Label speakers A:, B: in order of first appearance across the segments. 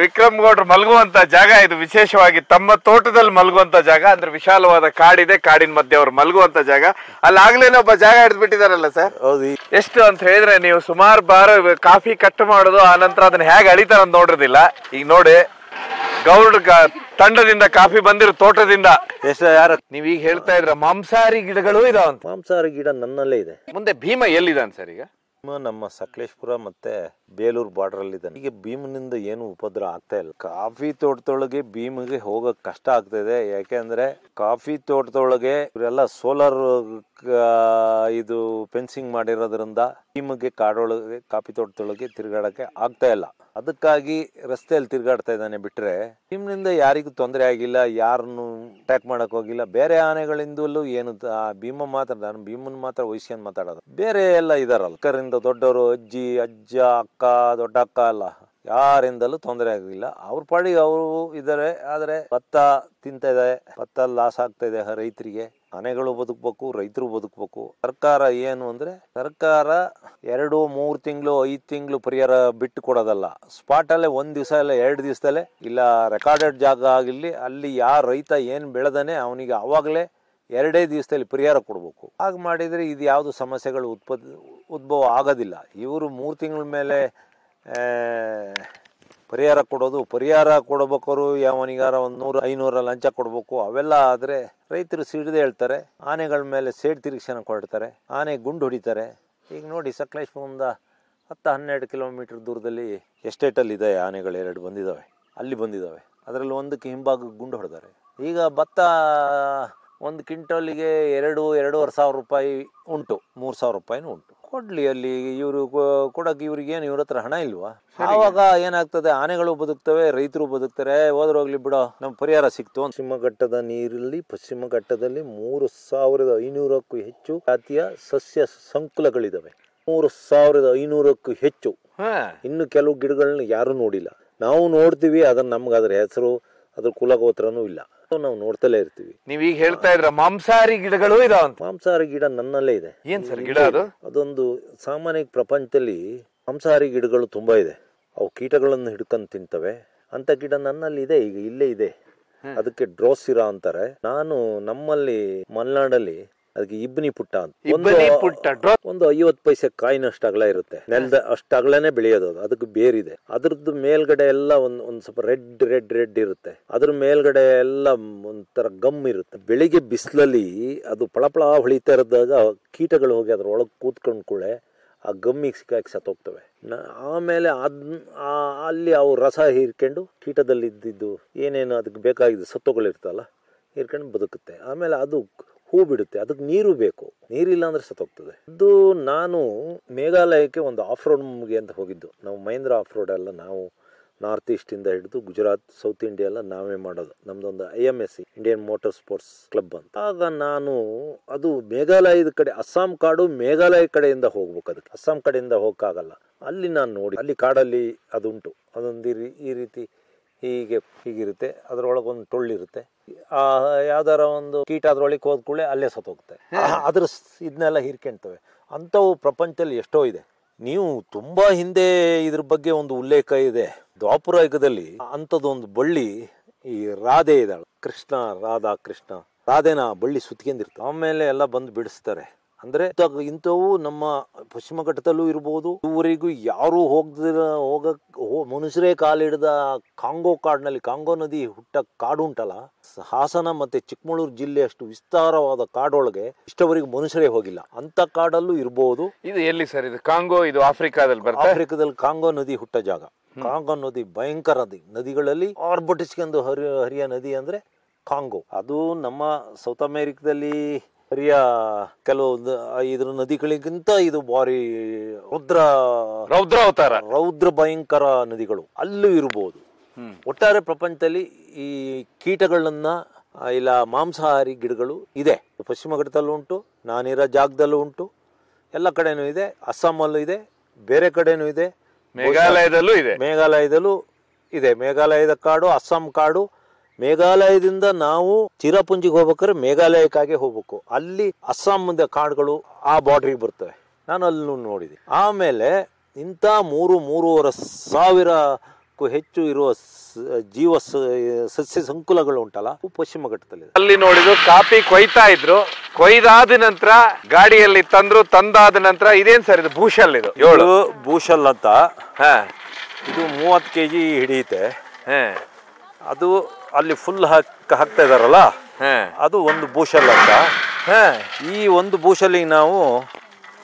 A: ವಿಕ್ರಮ್ ಗೌಡ್ರು ಮಲಗುವಂತ ಜಾಗ ಇದು. ವಿಶೇಷವಾಗಿ ತಮ್ಮ ತೋಟದಲ್ಲಿ ಮಲಗುವಂತ ಜಾಗ. ಅಂದ್ರೆ ವಿಶಾಲವಾದ ಕಾಡಿದೆ, ಕಾಡಿನ ಮಧ್ಯೆ ಅವ್ರು ಮಲಗುವಂತ ಜಾಗ. ಅಲ್ಲಿ ಆಗ್ಲೇನೆ ಒಬ್ಬ ಜಾಗ ಹಿಡಿದು ಬಿಟ್ಟಿದಾರಲ್ಲ ಸರ್.
B: ಹೌದು.
A: ಎಷ್ಟು ಅಂತ ಹೇಳಿದ್ರೆ ನೀವು ಸುಮಾರು ಕಾಫಿ ಕಟ್ ಮಾಡೋದು, ಆ ನಂತರ ಅದನ್ನ ಹೇಗೆ ಅಳಿತಾರ ಅಂತ ನೋಡಿರೋದಿಲ್ಲ. ಈಗ ನೋಡಿ, ಗೌಡ್ ತಂಡದಿಂದ ಕಾಫಿ ಬಂದಿರೋ ತೋಟದಿಂದ
B: ಯಾರ
A: ನೀವೀಗ ಹೇಳ್ತಾ ಇದ್ರ ಮಾಂಸಾಹಾರಿ ಗಿಡಗಳು ಇದಾವಂತ.
B: ಮಾಂಸಾಹಾರಿ ಗಿಡ ನನ್ನಲ್ಲೇ ಇದೆ.
A: ಮುಂದೆ ಭೀಮ ಎಲ್ಲಿದ್ದಾನೆ ಸರ್ ಈಗ?
B: ನಮ್ಮ ಸಕಲೇಶ್ಪುರ ಮತ್ತೆ ಬೇಲೂರು ಬಾರ್ಡರ್ ಅಲ್ಲಿ ಇದ್ದಾನೆ. ಈಗ ಭೀಮನಿಂದ ಏನು ಉಪದ್ರ ಆಗ್ತಾ ಇಲ್ಲ. ಕಾಫಿ ತೋಟದೊಳಗೆ ಭೀಮಿಗೆ ಹೋಗಕ್ ಕಷ್ಟ ಆಗ್ತಾ ಇದೆ. ಯಾಕೆಂದ್ರೆ ಕಾಫಿ ತೋಟದೊಳಗೆ ಇವರೆಲ್ಲ ಸೋಲಾರ್ ಇದು ಫೆನ್ಸಿಂಗ್ ಮಾಡಿರೋದ್ರಿಂದ ಭೀಮಿಗೆ ಕಾಡೊಳಗೆ ಕಾಫಿ ತೋಟದೊಳಗೆ ತಿರುಗಾಡಕ್ಕೆ ಆಗ್ತಾ ಇಲ್ಲ. ಅದಕ್ಕಾಗಿ ರಸ್ತೆಯಲ್ಲಿ ತಿರುಗಾಡ್ತಾ ಇದ್ದಾನೆ. ಬಿಟ್ರೆ ಭೀಮ್ನಿಂದ ಯಾರಿಗೂ ತೊಂದರೆ ಆಗಿಲ್ಲ, ಯಾರನ್ನು ಅಟ್ಯಾಕ್ ಮಾಡಕ್ ಹೋಗಿಲ್ಲ. ಬೇರೆ ಆನೆಗಳಿಂದಲೂ ಏನು ಭೀಮ ಮಾತ್ರ, ನಾನು ಭೀಮನ್ ಮಾತ್ರ ವಹಿಸ್ಕೊಂಡ್ ಮಾತಾಡೋದು. ಬೇರೆ ಎಲ್ಲ ಇದಾರಲ್ಲ, ಅಕ್ಕರಿಂದ ದೊಡ್ಡವರು, ಅಜ್ಜಿ, ಅಜ್ಜ, ಅಕ್ಕ, ದೊಡ್ಡ ಅಕ್ಕ ಎಲ್ಲ ಯಾರಿಂದಲೂ ತೊಂದರೆ ಆಗಿಲ್ಲ. ಅವ್ರ ಪಾಡಿಗೆ ಅವರು ಇದಾರೆ. ಆದ್ರೆ ಭತ್ತ ತಿಂತಾ ಇದೆ, ಭತ್ತ ಲಾಸ್ ಆಗ್ತಾ ಇದೆ ರೈತರಿಗೆ. ಆನೆಗಳು ಬದುಕ್ಬೇಕು, ರೈತರು ಬದುಕ್ಬೇಕು. ಸರ್ಕಾರ ಏನು ಅಂದ್ರೆ, ಸರ್ಕಾರ 2-3 ತಿಂಗಳು 5 ತಿಂಗಳು ಪರಿಹಾರ ಬಿಟ್ಟು ಕೊಡೋದಲ್ಲ. ಸ್ಪಾಟ್ ಅಲ್ಲೇ 1 ದಿವಸ ಇಲ್ಲ 2 ದಿವಸದಲ್ಲೇ, ಇಲ್ಲ ರೆಕಾರ್ಡೆಡ್ ಜಾಗ ಆಗಿರ್ಲಿ, ಅಲ್ಲಿ ಯಾರ ರೈತ ಏನ್ ಬೆಳೆದಾನೆ ಅವನಿಗೆ ಅವಾಗಲೇ 2 ದಿವಸದಲ್ಲಿ ಪರಿಹಾರ ಕೊಡ್ಬೇಕು. ಹಾಗ ಮಾಡಿದ್ರೆ ಇದು ಯಾವ್ದು ಸಮಸ್ಯೆಗಳು ಉದ್ಭವ ಆಗೋದಿಲ್ಲ. ಇವರು 3 ತಿಂಗಳ ಮೇಲೆ ಪರಿಹಾರ ಕೊಡೋದು, ಪರಿಹಾರ ಕೊಡಬೇಕಾದ್ರು ಯಾವನಿಗಾರ 100-500 ಲಂಚ ಕೊಡ್ಬೇಕು. ಅವೆಲ್ಲ ಆದ್ರೆ ರೈತರು ಸಿಡಿದೇ ಹೇಳ್ತಾರೆ. ಆನೆಗಳ ಮೇಲೆ ಸೇಡ್ ತಿರುಗಿಸನ ಕೊಡ್ತಾರೆ, ಆನೆ ಗುಂಡು ಹೊಡಿತಾರೆ. ಈಗ ನೋಡಿ, ಸಕಲೇಶ್ಪುರದಿಂದ 10-12 ಕಿಲೋಮೀಟರ್ ದೂರದಲ್ಲಿ ಎಸ್ಟೇಟಲ್ಲಿ ಇದೆ ಆನೆಗಳು 2 ಬಂದಿದ್ದಾವೆ, ಅಲ್ಲಿ ಬಂದಿದ್ದಾವೆ. ಅದರಲ್ಲಿ ಒಂದಕ್ಕೆ ಹಿಂಭಾಗ ಗುಂಡು ಹೊಡೆದಾರೆ. ಈಗ ಭತ್ತ 1 ಕ್ವಿಂಟಲ್ಗೆ 2-2.5 ಸಾವಿರ ರೂಪಾಯಿ ಉಂಟು, 3 ಸಾವಿರ ರೂಪಾಯಿನೂ ಉಂಟು. ಕೊಡ್ಲಿ ಅಲ್ಲಿ, ಇವರು ಕೊಡಕ್ಕೆ ಇವ್ರಿಗೇನು ಇವ್ರ ಹತ್ರ ಹಣ ಇಲ್ವಾ? ಆವಾಗ ಏನಾಗ್ತದೆ, ಆನೆಗಳು ಬದುಕ್ತವೆ, ರೈತರು ಬದುಕ್ತಾರೆ. ಹೋದ್ರೋಗ್ಲಿ ಬಿಡೋ, ನಮ್ ಪರಿಹಾರ ಸಿಕ್ತು. ಪಶ್ಚಿಮ ಘಟ್ಟದ ನೀರಲ್ಲಿ, ಪಶ್ಚಿಮ ಘಟ್ಟದಲ್ಲಿ 3500ಕ್ಕೂ ಹೆಚ್ಚು ಜಾತಿಯ ಸಸ್ಯ ಸಂಕುಲಗಳಿದಾವೆ. 3500ಕ್ಕೂ ಹೆಚ್ಚು. ಇನ್ನು ಕೆಲವು ಗಿಡಗಳನ್ನ ಯಾರು ನೋಡಿಲ್ಲ. ನಾವು ನೋಡ್ತೀವಿ, ಅದನ್ನ ನಮ್ಗೆ ಅದ್ರ ಹೆಸರು, ಅದ್ರ ಕುಲಗೋತ್ರನೂ ಇಲ್ಲ. ನಾವು ನೋಡ್ತಲೇ ಇರ್ತೀವಿ.
A: ನೀವೀಗ ಹೇಳ್ತಾ ಇದ್ರ ಮಾಂಸಾಹಾರಿ ಗಿಡಗಳು ಇದಾವಂತ.
B: ಮಾಂಸಾಹಾರಿ ಗಿಡ ನನ್ನಲ್ಲೇ ಇದೆ.
A: ಏನ್ ಸರ್ ಗಿಡ ಅದು?
B: ಅದೊಂದು ಸಾಮಾನ್ಯ ಪ್ರಪಂಚದಲ್ಲಿ ಮಾಂಸಾಹಾರಿ ಗಿಡಗಳು ತುಂಬಾ ಇದೆ. ಅವು ಕೀಟಗಳನ್ನು ಹಿಡ್ಕೊಂಡು ತಿಂತವೆ. ಅಂತ ಗಿಡ ನನ್ನಲ್ಲಿ ಇದೆ, ಈಗ ಇಲ್ಲೇ ಇದೆ. ಅದಕ್ಕೆ ಡ್ರೋಸಿರಾ ಅಂತಾರೆ. ನಾನು ನಮ್ಮಲ್ಲಿ ಮಲೆನಾಡಲ್ಲಿ ಅದಕ್ಕೆ ಇಬ್ಬನಿ ಪುಟ್ಟ ಅಂತ, ಒಂದು 50 ಪೈಸೆ ಕಾಯಿನಷ್ಟು ಅಗಲ ಇರುತ್ತೆ. ನೆಲದ ಅಷ್ಟು ಅಗಲನೇ ಬೆಳೆಯೋದು. ಅದಕ್ಕೆ ಬೇರಿದೆ. ಅದ್ರದ್ದು ಮೇಲ್ಗಡೆ ಎಲ್ಲ ಒಂದ್ ಸ್ವಲ್ಪ ರೆಡ್ ಇರುತ್ತೆ. ಅದ್ರ ಮೇಲ್ಗಡೆ ಎಲ್ಲ ಒಂಥರ ಗಮ್ ಇರುತ್ತೆ. ಬೆಳಿಗ್ಗೆ ಬಿಸಿಲಲ್ಲಿ ಅದು ಪಳಪಳ ಹೊಳಿತಾ ಇರೋದಾಗ ಕೀಟಗಳು ಹೋಗಿ ಅದ್ರೊಳಗೆ ಕೂತ್ಕೊಂಡ್ ಕೂಳೆ ಆ ಗಮ್ಮಿಗೆ ಸಿಕ್ಕಾಕಿ ಸತ್ತೋಗ್ತವೆ. ಆಮೇಲೆ ಅಲ್ಲಿ ಅವು ರಸ ಹೀರ್ಕೊಂಡು ಕೀಟದಲ್ಲಿ ಇದ್ದಿದ್ದು ಏನೇನು ಅದಕ್ಕೆ ಬೇಕಾಗಿದ್ದು ಸತ್ತುಗಳಿರ್ತಲ್ಲ ಹೀರ್ಕೊಂಡು ಬದುಕುತ್ತೆ. ಆಮೇಲೆ ಅದು ಹೂ ಬಿಡುತ್ತೆ. ಅದಕ್ಕೆ ನೀರು ಬೇಕು, ನೀರಿಲ್ಲ ಅಂದ್ರೆ ಸತ್ತೋಗ್ತದೆ. ಅದು ನಾನು ಮೇಘಾಲಯಕ್ಕೆ ಒಂದು ಆಫ್ ರೋಡ್ಗೆ ಅಂತ ಹೋಗಿದ್ದು. ನಾವು ಮಹೇಂದ್ರ ಆಫ್ ರೋಡ್ ಎಲ್ಲ ನಾವು ನಾರ್ತ್ ಈಸ್ಟ್ ಇಂದ ಹಿಡಿದು ಗುಜರಾತ್, ಸೌತ್ ಇಂಡಿಯಾ ಎಲ್ಲ ನಾವೇ ಮಾಡೋದು. ನಮ್ದೊಂದು IMSC, Indian motor sports club ಅಂತ. ಆಗ ನಾನು ಅದು ಮೇಘಾಲಯದ ಕಡೆ, ಅಸ್ಸಾಂ ಕಾಡು ಮೇಘಾಲಯ ಕಡೆಯಿಂದ ಹೋಗ್ಬೇಕು. ಅದಕ್ಕೆ ಅಸ್ಸಾಂ ಕಡೆಯಿಂದ ಹೋಗಕ್ಕಾಗಲ್ಲ. ಅಲ್ಲಿ ನಾನು ನೋಡಿ, ಅಲ್ಲಿ ಕಾಡಲ್ಲಿ ಅದುಂಟು. ಅದೊಂದು ಈ ರೀತಿ ಹೀಗಿರುತ್ತೆ. ಅದ್ರೊಳಗೊಂದು ಟೊಳ್ಳಿರುತ್ತೆ. ಯಾವ್ದಾರ ಒಂದು ಕೀಟ ಅದ್ರೊಳಗೆ ಹೋದ್ಕೂಳೆ ಅಲ್ಲೇ ಸತ್ತೋಗುತ್ತೆ. ಅದ್ರ ಇದನ್ನೆಲ್ಲ ಹೀರ್ಕೊಂತವೆ. ಅಂಥವು ಪ್ರಪಂಚದಲ್ಲಿ ಎಷ್ಟೋ ಇದೆ. ನೀವು ತುಂಬಾ ಹಿಂದೆ ಇದ್ರ ಬಗ್ಗೆ ಒಂದು ಉಲ್ಲೇಖ ಇದೆ. ದ್ವಾಪರ ಯುಗದಲ್ಲಿ ಅಂಥದ್ದೊಂದು ಬಳ್ಳಿ, ಈ ರಾಧೆ ಇದ್ದಾಳೆ, ಕೃಷ್ಣ, ರಾಧೆನ ಬಳ್ಳಿ ಸುತ್ಕೊಂಡಿರ್ತಾರೆ. ಆಮೇಲೆ ಎಲ್ಲ ಬಂದು ಬಿಡಿಸ್ತಾರೆ. ಅಂದ್ರೆ ಇಂಥವು ನಮ್ಮ ಪಶ್ಚಿಮ ಘಟ್ಟದಲ್ಲೂ ಇರ್ಬೋದು. ಇದುವರೆಗೂ ಯಾರು ಮನುಷ್ಯರೇ ಕಾಲಿಡಿದ ಕಾಂಗೋ ಕಾಡಿನಲ್ಲಿ, ಕಾಂಗೋ ನದಿ ಹುಟ್ಟ ಕಾಡು ಉಂಟಲ್ಲ, ಹಾಸನ ಮತ್ತೆ ಚಿಕ್ಕಮಗಳೂರು ಜಿಲ್ಲೆ ಅಷ್ಟು ವಿಸ್ತಾರವಾದ ಕಾಡೊಳಗೆ ಇಷ್ಟವರೆಗೂ ಮನುಷ್ಯರೇ ಹೋಗಿಲ್ಲ. ಅಂತ ಕಾಡಲ್ಲೂ ಇರ್ಬೋದು.
A: ಇದು ಎಲ್ಲಿ ಸರ್? ಇದು ಕಾಂಗೋ, ಇದು ಆಫ್ರಿಕಾದಲ್ಲಿ ಬರ್ತದೆ.
B: ಆಫ್ರಿಕಾದಲ್ಲಿ ಕಾಂಗೋ ನದಿ ಹುಟ್ಟ ಜಾಗ. ಕಾಂಗೋ ನದಿ ಭಯಂಕರ ನದಿಗಳಲ್ಲಿ ಆರ್ಭಟಿಸ್ಕೊಂಡು ಹರಿಯ ನದಿ ಅಂದ್ರೆ ಕಾಂಗೋ. ಅದು ನಮ್ಮ ಸೌತ್ ಅಮೇರಿಕದಲ್ಲಿ ಹರಿಯ ಕೆಲವು ಇದ್ರ ನದಿಗಳಿಗಿಂತ ಇದು ಭಾರಿ ರೌದ್ರ ಭಯಂಕರ ನದಿಗಳು ಅಲ್ಲೂ ಇರಬಹುದು. ಒಟ್ಟಾರೆ ಪ್ರಪಂಚದಲ್ಲಿ ಈ ಕೀಟಗಳನ್ನ ಇಲ್ಲ ಮಾಂಸಾಹಾರಿ ಗಿಡಗಳು ಇದೆ. ಪಶ್ಚಿಮ ಘಟ್ಟದಲ್ಲೂ ಉಂಟು, ನಾನಿರೋ ಜಾಗದಲ್ಲೂ ಉಂಟು, ಎಲ್ಲ ಕಡೆನೂ ಇದೆ. ಅಸ್ಸಾಮಲ್ಲೂ ಇದೆ, ಬೇರೆ ಕಡೆನೂ ಇದೆ,
A: ಮೇಘಾಲಯದಲ್ಲೂ
B: ಇದೆ. ಮೇಘಾಲಯದ ಕಾಡು, ಅಸ್ಸಾಂ ಕಾಡು. ಮೇಘಾಲಯದಿಂದ ನಾವು ಚಿರಾಪುಂಜಿಗೆ ಹೋಗ್ಬೇಕಾದ್ರೆ ಮೇಘಾಲಯಕ್ಕಾಗೆ ಹೋಗ್ಬೇಕು. ಅಲ್ಲಿ ಅಸ್ಸಾಂ ಮುಂದೆ ಕಾಡುಗಳು ಆ ಬಾರ್ಡ್ರಿಗೆ ಬರ್ತವೆ. ನಾನು ಅಲ್ಲೂ ನೋಡಿದೆ. ಆಮೇಲೆ ಇಂಥ 3-3.5 ಸಾವಿರ ಸಾವಿರಕ್ಕೂ ಹೆಚ್ಚು ಇರುವ ಸಸ್ಯ ಸಂಕುಲಗಳು ಉಂಟಲ್ಲ ಪಶ್ಚಿಮ ಘಟ್ಟದಲ್ಲಿ.
A: ಅಲ್ಲಿ ನೋಡಿದ್ರು ಕಾಫಿ ಕೊಯ್ತಾ ಇದ್ರು, ಕೊಯ್ದಾದ ನಂತರ ಗಾಡಿಯಲ್ಲಿ ತಂದಾದ ನಂತರ ಇದೇನ್ ಸರ್ ಇದು ಭೂಷಲ್, ಇದು
B: ಭೂಷಲ್ ಅಂತ. ಇದು 30 kg ಹಿಡಿಯುತ್ತೆ. ಅದು ಅಲ್ಲಿ ಫುಲ್ ಹಾಕ್ತಾ ಇದಾರಲ್ಲ, ಅದು ಒಂದು ಭೂಷಲ್ ಅಂತ. ಈ ಒಂದು ಭೂಷಲಿಗೆ ನಾವು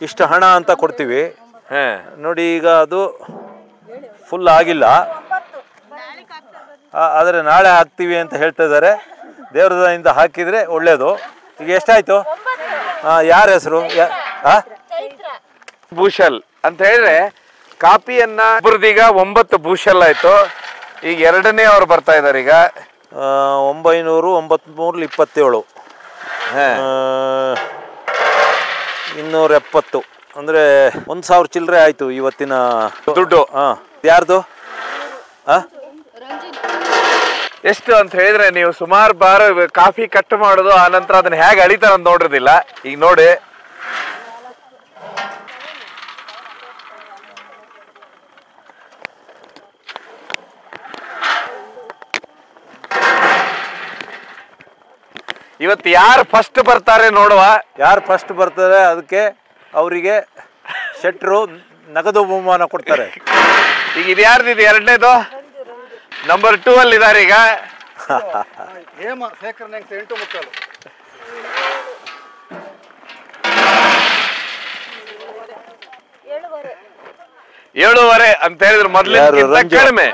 B: ಇಷ್ಟು ಹಣ ಅಂತ ಕೊಡ್ತೀವಿ ನೋಡಿ. ಈಗ ಅದು ಫುಲ್ ಆಗಿಲ್ಲ, ಆದರೆ ನಾಳೆ ಹಾಕ್ತೀವಿ ಅಂತ ಹೇಳ್ತಾ ಇದ್ದಾರೆ. ದೇವ್ರದಿಂದ ಹಾಕಿದ್ರೆ ಒಳ್ಳೇದು. ಈಗ ಎಷ್ಟಾಯ್ತು? ಯಾರ ಹೆಸರು?
A: ಭೂಷಲ್ ಅಂತ ಹೇಳಿದ್ರೆ ಕಾಪಿಯನ್ನ ಒಬ್ಬರದೀಗ 9 ಭೂಷಲ್ ಆಯ್ತು. ಈಗ ಎರಡನೇ ಅವ್ರು ಬರ್ತಾ ಇದಾರೆ. ಈಗ
B: 900, 927, 270 ಅಂದ್ರೆ 1000 ಚಿಲ್ಲರೆ ಆಯ್ತು ಇವತ್ತಿನ
A: ದುಡ್ಡು.
B: ಯಾರ್ದು?
A: ಎಷ್ಟು ಅಂತ ಹೇಳಿದ್ರೆ ನೀವು ಸುಮಾರು ಬಾರ ಕಾಫಿ ಕಟ್ ಮಾಡೋದು, ಆ ನಂತರ ಅದನ್ನ ಹೇಗೆ ಅಳಿತಾರ ಅಂತ ನೋಡಿರೋದಿಲ್ಲ. ಈಗ ನೋಡಿ, ಇವತ್ತು ಯಾರು ಫಸ್ಟ್ ಬರ್ತಾರೆ ನೋಡುವ.
B: ಯಾರು ಫಸ್ಟ್ ಬರ್ತಾರೆ ಅದಕ್ಕೆ ಅವರಿಗೆ ಶೆಟ್ರು ನಗದು ಬಹುಮಾನ ಕೊಡ್ತಾರೆ.
A: ಈಗ ಇದು ಯಾರ್ದಿದೆ? ಎರಡನೇದು ನಂಬರ್ 2 ಅಲ್ಲಿ ಇದಾರೆ. ಈಗ
C: ಹೇಮ ಶೇಖರ್ 8 ಮುಕ್ಕಾಲು.
A: 7:15 ಅಂತ ಹೇಳಿದ್ರೆ ಮೊದಲಿನ ಕಡಿಮೆ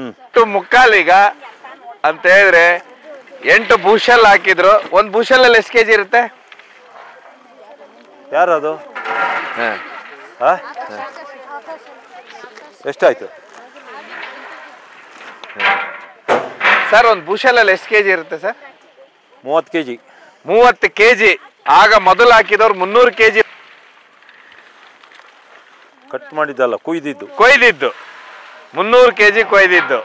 A: 8 ಮುಕ್ಕಾಲು. ಈಗ ಅಂತ ಹೇಳಿದ್ರೆ 8 ಭೂಷಲ್ ಹಾಕಿದ್ರು. ಒಂದು ಭೂಷಲ್ ಅಲ್ಲಿ ಎಷ್ಟು ಕೆಜಿ ಇರುತ್ತೆ?
B: ಯಾರದು? ಎಷ್ಟಾಯ್ತು
A: ಸರ್? ಒಂದು ಭೂಷಲ್ ಅಲ್ಲಿ ಎಷ್ಟು ಕೆಜಿ ಇರುತ್ತೆ ಸರ್?
B: 30 kg.
A: 30 kg. ಆಗ ಮೊದಲು ಹಾಕಿದವ್ರು 300 kg
B: ಕಟ್ ಮಾಡಿದ್ದಲ್ಲ, ಕೊಯ್ದಿದ್ದು
A: 300 kg ಕೊಯ್ದಿದ್ದು.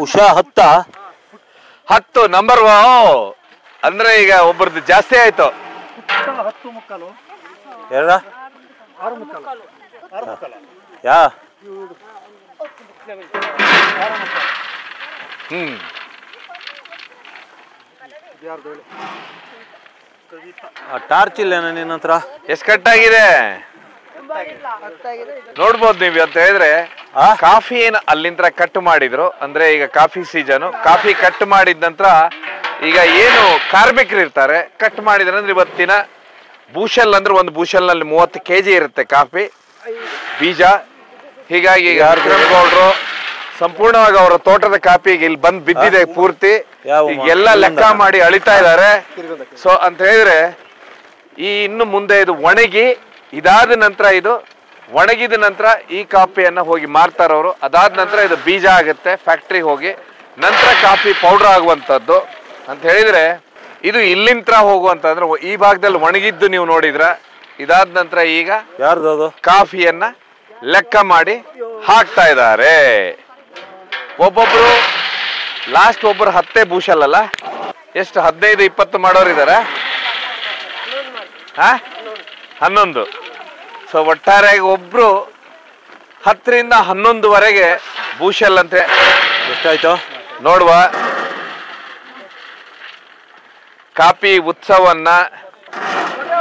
B: ಉಷಾ 10
A: ನಂಬರ್ ಅಂದ್ರೆ ಈಗ ಒಬ್ಬರದ್ದು ಜಾಸ್ತಿ ಆಯ್ತು.
C: 10 ಮುಕ್ಕಾಲು.
B: ಯಾರ?
C: 6 ಮುಕ್ಕಾಲು. 6 ಮುಕ್ಕಾಲು.
B: ಯಾ? ಟಾರ್ಚ್ ಇಲ್ಲ ನಿನ್ನ ಹತ್ರ?
A: ಎಷ್ಟು ಕಟ್ಟಾಗಿದೆ ನೋಡ್ಬೋದು ನೀವು. ಅಂತ ಹೇಳಿದ್ರೆ ಕಾಫಿ ಏನು ಅಲ್ಲಿಂದ ಕಟ್ ಮಾಡಿದ್ರು ಅಂದ್ರೆ ಈಗ ಕಾಫಿ ಸೀಸನ್, ಕಾಫಿ ಕಟ್ ಮಾಡಿದ ನಂತರ ಈಗ ಏನು ಕಾರ್ಮಿಕರು ಇರ್ತಾರೆ ಕಟ್ ಮಾಡಿದ್ರೆ ಅಂದ್ರೆ ಇವತ್ತಿನ ಭೂಷಲ್ ಅಂದ್ರೆ ಒಂದು ಭೂಷಲ್ ನಲ್ಲಿ 30 kg ಇರುತ್ತೆ ಕಾಫಿ ಬೀಜ. ಹೀಗಾಗಿ ಈಗ ಅರ್ಜುನ್ ಗೌಡ್ರು ಸಂಪೂರ್ಣವಾಗಿ ಅವರ ತೋಟದ ಕಾಫಿ ಇಲ್ಲಿ ಬಂದು ಬಿದ್ದಿದೆ ಪೂರ್ತಿ. ಎಲ್ಲ ಲೆಕ್ಕ ಮಾಡಿ ಅಳಿತಾ ಇದ್ದಾರೆ. ಸೊ ಅಂತ ಹೇಳಿದ್ರೆ ಈ ಇನ್ನು ಮುಂದೆ ಇದು ಒಣಗಿ ಇದಾದ ನಂತರ, ಇದು ಒಣಗಿದ ನಂತರ ಈ ಕಾಫಿಯನ್ನ ಹೋಗಿ ಮಾರ್ತಾರವರು. ಅದಾದ ನಂತರ ಇದು ಬೀಜ ಆಗುತ್ತೆ ಫ್ಯಾಕ್ಟ್ರಿ ಹೋಗಿ, ನಂತರ ಕಾಫಿ ಪೌಡರ್ ಆಗುವಂಥದ್ದು. ಅಂತ ಹೇಳಿದ್ರೆ ಇದು ಇಲ್ಲಿಂತ್ರ ಹೋಗುವಂತಂದ್ರೆ ಈ ಭಾಗದಲ್ಲಿ ಒಣಗಿದ್ದು ನೀವು ನೋಡಿದ್ರ. ಇದಾದ ನಂತರ ಈಗ
B: ಯಾರ್ದು
A: ಕಾಫಿಯನ್ನ ಲೆಕ್ಕ ಮಾಡಿ ಹಾಕ್ತಾ ಇದ್ದಾರೆ. ಒಬ್ಬೊಬ್ರು ಲಾಸ್ಟ್ ಒಬ್ಬರು 10 ಭೂಷಲ್ ಅಲ್ಲ, ಎಷ್ಟು 15-20 ಮಾಡೋರು ಇದಾರೆ. 11. ಸೊ ಒಟ್ಟಾರೆಯಾಗಿ ಒಬ್ರು 10ರಿಂದ 11ವರೆಗೆ ಭೂಷಲ್ ಅಂತೆ.
B: ಎಷ್ಟಾಯ್ತು
A: ನೋಡುವ. ಕಾಫಿ ಉತ್ಸವನ್ನ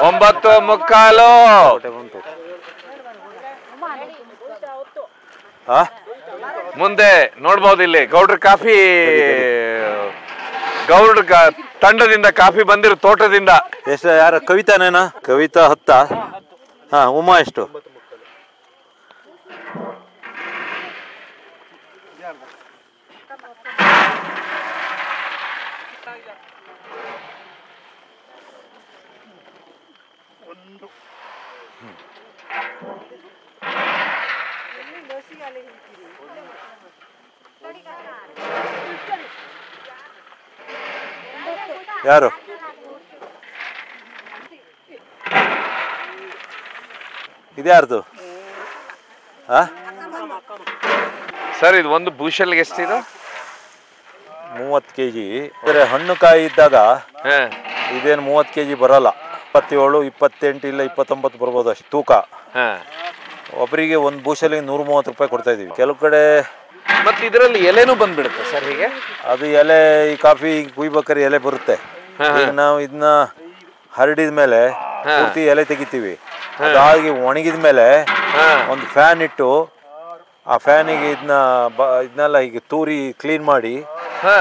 A: 9:15 ಮುಂದೆ ನೋಡ್ಬೋದು. ಇಲ್ಲಿ ಗೌಡ್ರ ಕಾಫಿ, ಗೌಡ್ರ ತಂಡದಿಂದ ಕಾಫಿ ಬಂದಿರೋ ತೋಟದಿಂದ.
B: ಎಷ್ಟು? ಯಾರ? ಕವಿತಾನೇನಾ? ಕವಿತಾ 10. ಉಮಾ ಎಷ್ಟು? ಯಾರು ಇದ್ಯಾರ್ದು
A: ಸರ್ ಇದು ಒಂದು ಬೂಶಲ್ಗೆ ಎಷ್ಟಿದೆ?
B: 30 kg. ಅಂದರೆ ಹಣ್ಣು ಕಾಯಿ ಇದ್ದಾಗ ಇದೇನು 30 kg ಬರಲ್ಲ. 27, 28 ಇಲ್ಲ 29 ಬರ್ಬೋದು ಅಷ್ಟು ತೂಕ. ಒಬ್ಬರಿಗೆ ಒಂದು ಬೂಶಲಿಗೆ 130 ರೂಪಾಯಿ ಕೊಡ್ತಾ ಇದೀವಿ. ಕೆಲವು ಕಡೆ
A: ಮತ್ತೆ ಇದರಲ್ಲಿ ಎಲೆನೂ ಬಂದ್ಬಿಡುತ್ತೆ ಸರ್ ಹೀಗೆ?
B: ಅದು ಎಲೆ ಈ ಕಾಫಿ ಕುಯ್ಬೇಕಾದ್ರೆ ಎಲೆ ಬರುತ್ತೆ. ಈಗ ನಾವು ಇದನ್ನ ಹರಡಿದ ಮೇಲೆ ಪೂರ್ತಿ ಎಲೆ ತೆಗಿತೀವಿ. ಅದಾಗಿ ಒಣಗಿದ ಮೇಲೆ ಒಂದು ಫ್ಯಾನ್ ಇಟ್ಟು ಆ ಫ್ಯಾನಿಗೆ ಇದನ್ನೆಲ್ಲ ಈಗ ತೂರಿ ಕ್ಲೀನ್ ಮಾಡಿ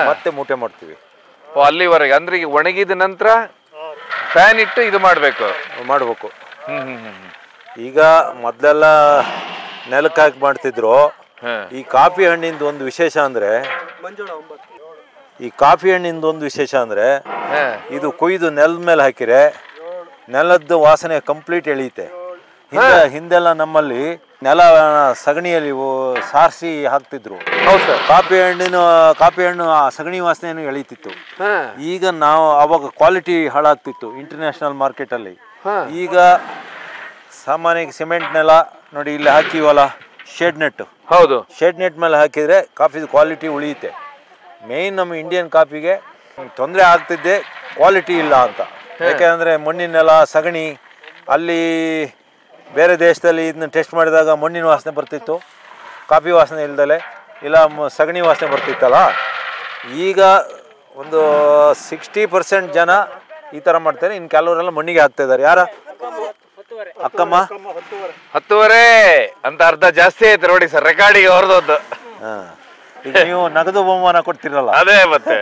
B: ಮತ್ತೆ ಮೂಟೆ ಮಾಡ್ತೀವಿ.
A: ಅಲ್ಲಿವರೆಗೆ ಅಂದ್ರೆ ಈಗ ಒಣಗಿದ ನಂತರ ಫ್ಯಾನ್ ಇಟ್ಟು ಇದು ಮಾಡಬೇಕು.
B: ಈಗ ಮೊದಲೆಲ್ಲ ನೆಲಕ್ಕೆ ಹಾಕಿ ಮಾಡ್ತಿದ್ರು. ಈ ಕಾಫಿ ಹಣ್ಣಿಂದ ಒಂದು ವಿಶೇಷ ಅಂದ್ರೆ ಇದು ಕೊಯ್ದು ನೆಲದ ಮೇಲೆ ಹಾಕಿರೆ ನೆಲದ ವಾಸನೆ ಕಂಪ್ಲೀಟ್ ಎಳೆಯುತ್ತೆ. ಹಿಂದೆಲ್ಲ ನಮ್ಮಲ್ಲಿ ನೆಲ ಸಗಣಿಯಲ್ಲಿ ಸಾರಿಸಿ ಹಾಕ್ತಿದ್ರು. ಕಾಫಿ ಹಣ್ಣು ಆ ಸಗಣಿ ವಾಸನೆಯನ್ನು ಎಳೀತಿತ್ತು. ಈಗ ನಾವು ಅವಾಗ ಕ್ವಾಲಿಟಿ ಹಾಳಾಗ್ತಿತ್ತು ಇಂಟರ್ನ್ಯಾಷನಲ್ ಮಾರ್ಕೆಟಲ್ಲಿ. ಈಗ ಸಾಮಾನ್ಯ ಸಿಮೆಂಟ್ ನೆಲ ನೋಡಿ ಇಲ್ಲಿ ಹಾಕಿವಲ್ಲ, ಶೇಡ್ ನೆಟ್.
A: ಹೌದು,
B: ಶೇಡ್ ನೆಟ್ ಮೇಲೆ ಹಾಕಿದರೆ ಕಾಫಿದು ಕ್ವಾಲಿಟಿ ಉಳಿಯುತ್ತೆ. ಮೇಯ್ನ್ ನಮ್ಮ ಇಂಡಿಯನ್ ಕಾಫಿಗೆ ತೊಂದರೆ ಆಗ್ತಿದ್ದೆ ಕ್ವಾಲಿಟಿ ಇಲ್ಲ ಅಂತ. ಯಾಕೆಂದರೆ ಮಣ್ಣಿನ ನೆಲ, ಸಗಣಿ. ಅಲ್ಲಿ ಬೇರೆ ದೇಶದಲ್ಲಿ ಇದನ್ನ ಟೆಸ್ಟ್ ಮಾಡಿದಾಗ ಮಣ್ಣಿನ ವಾಸನೆ ಬರ್ತಿತ್ತು, ಕಾಫಿ ವಾಸನೆ ಇಲ್ದಲೆ, ಇಲ್ಲ ಸಗಣಿ ವಾಸನೆ ಬರ್ತಿತ್ತಲ್ಲ. ಈಗ ಒಂದು 60% ಜನ ಈ ಥರ ಮಾಡ್ತಾರೆ. ಇನ್ನು ಕೆಲವರೆಲ್ಲ ಮಣ್ಣಿಗೆ ಹಾಕ್ತಾ ಇದ್ದಾರೆ. ಯಾರ ಅಕ್ಕಮ್ಮ
A: 10:30 ಅಂತ ಅರ್ಧ ಜಾಸ್ತಿ ಆಯ್ತು ನೋಡಿ ಸರ್ ರೆಕಾರ್ಡಿಗೆ ಹೊರದದ್ದು.
B: ಈಗ ನೀವು ನಗದು ಬಹುಮಾನ ಕೊಡ್ತಿರಲ್ಲ,
A: ಅದೇ ಮತ್ತೆ.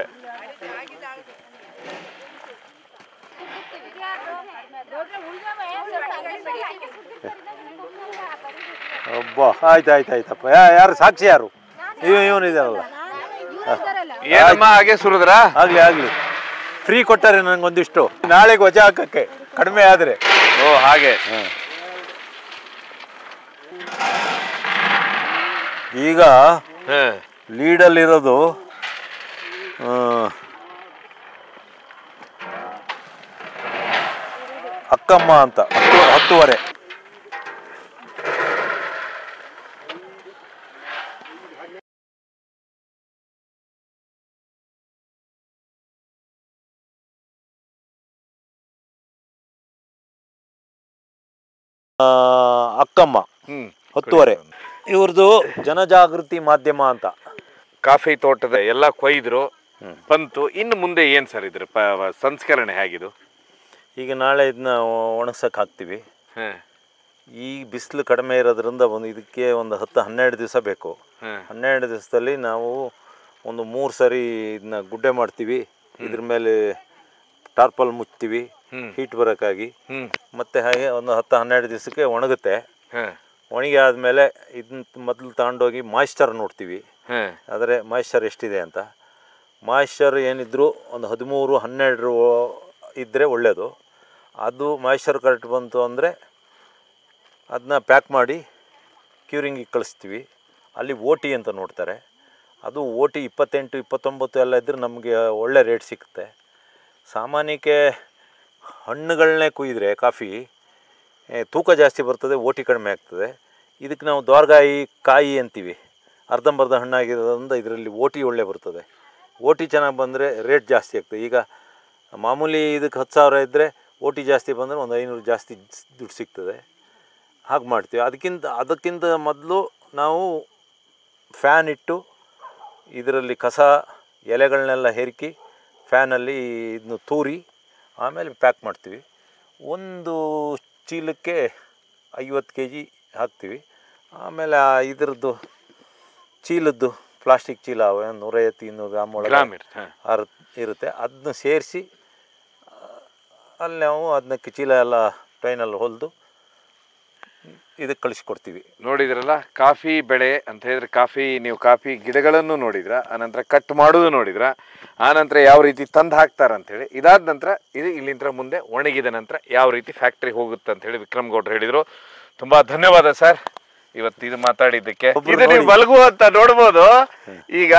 B: ಒಬ್ಬ ಆಯ್ತಾಯ್ತಪ್ಪ. ಯಾರು ಸಾಕ್ಷಿ? ಯಾರು ಇವನಿದಾರಲ್ಲ,
A: ಏನಮ್ಮ ಹಾಗೆ ಸುರಿದ್ರ?
B: ಆಗ್ಲಿ ಫ್ರೀ ಕೊಟ್ಟಾರೆ ನನಗೊಂದಿಷ್ಟು, ನಾಳೆಗೆ ವಜಾ ಹಾಕಕ್ಕೆ ಕಡಿಮೆ ಆದ್ರೆ.
A: ಓ ಹಾಗೆ.
B: ಈಗ ಲೀಡಲ್ಲಿರೋದು ಅಕ್ಕಮ್ಮ ಅಂತ 10:30. ಅಕ್ಕಮ್ಮ 10:30. ಇವ್ರದ್ದು ಜನಜಾಗೃತಿ ಮಾಧ್ಯಮ ಅಂತ.
A: ಕಾಫಿ ತೋಟದ ಎಲ್ಲ ಕೊಯ್ದ್ರು ಬಂತು. ಇನ್ನು ಮುಂದೆ ಏನ್ ಸರ್ ಇದ್ರ ಸಂಸ್ಕರಣೆ ಹೇಗಿದು?
B: ಈಗ ನಾಳೆ ಇದನ್ನ ಒಣಗ್ಸಕ್ಕೆ ಹಾಕ್ತೀವಿ. ಈ ಬಿಸಿಲು ಕಡಿಮೆ ಇರೋದ್ರಿಂದ ಇದಕ್ಕೆ ಒಂದು 10-12 ದಿವಸ ಬೇಕು. 12 ದಿವಸದಲ್ಲಿ ನಾವು ಒಂದು 3 ಸರಿ ಇದನ್ನ ಗುಡ್ಡೆ ಮಾಡ್ತೀವಿ. ಇದ್ರ ಮೇಲೆ ಟಾರ್ಪಲ್ ಮುಚ್ತೀವಿ ಹೀಟ್ ಬರೋಕ್ಕಾಗಿ. ಮತ್ತೆ ಹಾಗೆ ಒಂದು 10-12 ದಿವಸಕ್ಕೆ ಒಣಗುತ್ತೆ. ಒಣಗಿ ಆದಮೇಲೆ ಇದನ್ನ ಮೊದಲು ತಗೊಂಡೋಗಿ ಮಾಯ್ಶ್ಚರ್ ನೋಡ್ತೀವಿ. ಆದರೆ ಮಾಯ್ಶ್ಚರ್ ಎಷ್ಟಿದೆ ಅಂತ. ಮಾಯ್ಶ್ಚರ್ ಏನಿದ್ರು ಒಂದು 13-12 ಇದ್ದರೆ ಒಳ್ಳೆಯದು. ಅದು ಮಾಯ್ಶ್ಚರ್ ಕರೆಕ್ಟ್ ಬಂತು ಅಂದರೆ ಅದನ್ನ ಪ್ಯಾಕ್ ಮಾಡಿ ಕ್ಯೂರಿಂಗಿಗೆ ಕಳಿಸ್ತೀವಿ. ಅಲ್ಲಿ OT ಅಂತ ನೋಡ್ತಾರೆ. ಅದು OT 28-29 ಎಲ್ಲ ಇದ್ದರೆ ನಮಗೆ ಒಳ್ಳೆ ರೇಟ್ ಸಿಗುತ್ತೆ. ಸಾಮಾನ್ಯಕ್ಕೆ ಹಣ್ಣುಗಳನ್ನೇ ಕುಯ್ದರೆ ಕಾಫಿ ತೂಕ ಜಾಸ್ತಿ ಬರ್ತದೆ, OT ಕಡಿಮೆ ಆಗ್ತದೆ. ಇದಕ್ಕೆ ನಾವು ದ್ವಾರಗಾಯಿ ಕಾಯಿ ಅಂತೀವಿ. ಅರ್ಧಂಬರ್ಧ ಹಣ್ಣಾಗಿರೋದ್ರಿಂದ ಇದರಲ್ಲಿ OT ಒಳ್ಳೆ ಬರ್ತದೆ. OT ಚೆನ್ನಾಗಿ ಬಂದರೆ ರೇಟ್ ಜಾಸ್ತಿ ಆಗ್ತದೆ. ಈಗ ಮಾಮೂಲಿ ಇದಕ್ಕೆ 10,000 ಇದ್ದರೆ OT ಜಾಸ್ತಿ ಬಂದರೆ ಒಂದು 500 ಜಾಸ್ತಿ ದುಡ್ಡು ಸಿಗ್ತದೆ. ಹಾಗೆ ಮಾಡ್ತೀವಿ. ಅದಕ್ಕಿಂತ ಮೊದಲು ನಾವು ಫ್ಯಾನ್ ಇಟ್ಟು ಇದರಲ್ಲಿ ಕಸ ಎಲೆಗಳನ್ನೆಲ್ಲ ಹೆರ್ಕಿ ಫ್ಯಾನಲ್ಲಿ ಇದನ್ನು ತೂರಿ ಆಮೇಲೆ ಪ್ಯಾಕ್ ಮಾಡ್ತೀವಿ. ಒಂದು ಚೀಲಕ್ಕೆ 50 kg ಹಾಕ್ತೀವಿ. ಆಮೇಲೆ ಇದರದ್ದು ಚೀಲದ್ದು ಪ್ಲಾಸ್ಟಿಕ್ ಚೀಲ 150-200 ಗ್ರಾಮ್ ಒಳಗೆ ಇರುತ್ತೆ. ಅದನ್ನ ಸೇರಿಸಿ ಅಲ್ಲಿ ನಾವು ಅದಕ್ಕೆ ಚೀಲ ಎಲ್ಲ ಟ್ರೈನಲ್ಲಿ ಹೊಲಿದು ಇದಕ್ಕೆ ಕಳಿಸ್ಕೊಡ್ತೀವಿ.
A: ನೋಡಿದ್ರಲ್ಲ, ಕಾಫಿ ಬೆಳೆ ಅಂತ ಹೇಳಿದ್ರೆ ನೀವು ಕಾಫಿ ಗಿಡಗಳನ್ನು ನೋಡಿದ್ರ, ಆನಂತರ ಕಟ್ ಮಾಡೋದು ನೋಡಿದ್ರ, ಆನಂತರ ಯಾವ ರೀತಿ ತಂದು ಹಾಕ್ತಾರ ಅಂತೇಳಿ. ಇದಾದ ನಂತರ ಇದು ಇಲ್ಲಿಂದ ಮುಂದೆ ಒಣಗಿದ ನಂತರ ಯಾವ ರೀತಿ ಫ್ಯಾಕ್ಟ್ರಿ ಹೋಗುತ್ತೆ ಅಂತ ಹೇಳಿ ವಿಕ್ರಮ್ ಗೌಡ್ರು ಹೇಳಿದ್ರು. ತುಂಬಾ ಧನ್ಯವಾದ ಸರ್ ಇವತ್ತು ಇದು ಮಾತಾಡಿದ್ದಕ್ಕೆ. ಇದು ನೀವು ಬಲಗು ಅಂತ ನೋಡ್ಬೋದು. ಈಗ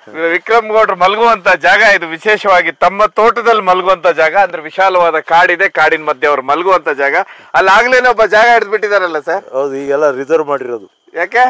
A: ವಿಕ್ರಮ್ ಗೌಡ್ರು ಮಲಗುವಂತ ಜಾಗ ಇದು, ವಿಶೇಷವಾಗಿ ತಮ್ಮ ತೋಟದಲ್ಲಿ ಮಲಗುವಂತ ಜಾಗ. ಅಂದ್ರೆ ವಿಶಾಲವಾದ ಕಾಡಿದೆ, ಕಾಡಿನ ಮಧ್ಯೆ ಅವ್ರು ಮಲಗುವಂತ ಜಾಗ. ಅಲ್ಲಿ ಆಗ್ಲೇನೆ ಒಬ್ಬ ಜಾಗ ಹಿಡಿದ್ಬಿಟ್ಟಿದಾರಲ್ಲ ಸರ್?
B: ಹೌದು, ಈಗೆಲ್ಲ ರಿಸರ್ವ್ ಮಾಡಿರೋದು.
A: ಯಾಕೆ?